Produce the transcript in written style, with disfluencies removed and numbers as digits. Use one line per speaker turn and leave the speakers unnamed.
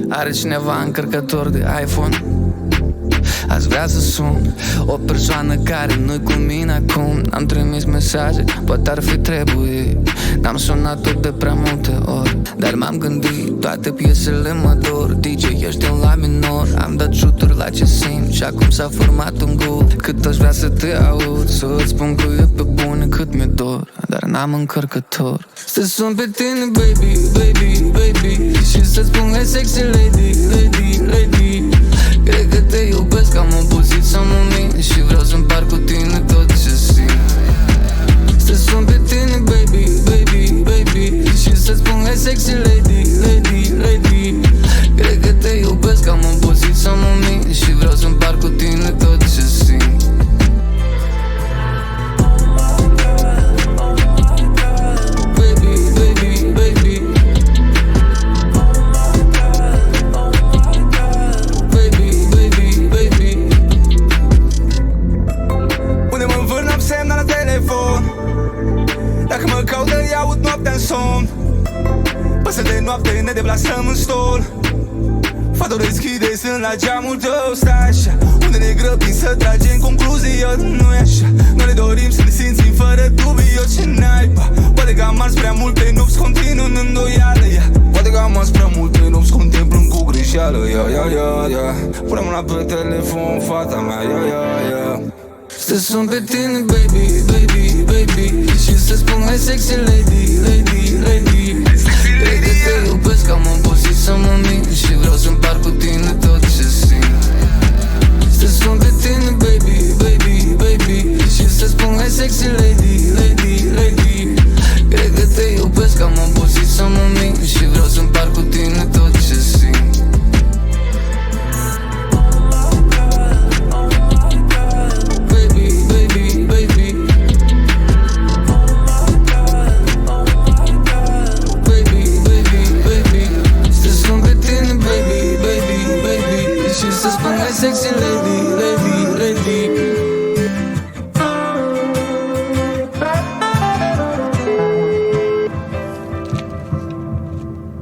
Are cineva încărcător de iPhone? Aș vrea să sun o persoană care nu-i cu mine acum. N-am trimis mesaje, poate ar fi trebuit. N-am sunat-o de prea multe ori, dar m-am gândit, toate piesele mă dor. DJ, ești în la minor, am dat șuturi la ce simt și acum s-a format un gol. Cât aș vrea să te aud, să-ți spun că e pe bune cât mi-e dor, dar n-am încărcător. Să sun pe tine, baby, baby, baby, și să-ți spun, hey sexy lady, lady, lady. Cred că te iubesc, am obosit să mă mint și vreau să împart cu tine tot ce simt. Să sun pe tine, baby, baby, baby, și să-ți spun, hey sexy lady, lady, lady. Cred că te iubesc, am obosit să mă mint și vreau să împart cu tine tot ce simt.
Dacă mă caută, îi aud noaptea în somn. Păsă de noapte, ne deplasăm în stol. Fata o deschide, sunt la geamul tău. Stai așa, unde ne grăbim să tragem concluzii. Nu e așa, noi ne dorim să ne simțim fără dubii. Eu ce naiba, poate că am ars prea multe nopți continuu în îndoială. Poate că am ars prea multe nopți contemplând cu greșeală. Pune mâna pe telefon, fata mea. Să sun pe tine, baby, baby, baby, și să spun, hey sexy lady,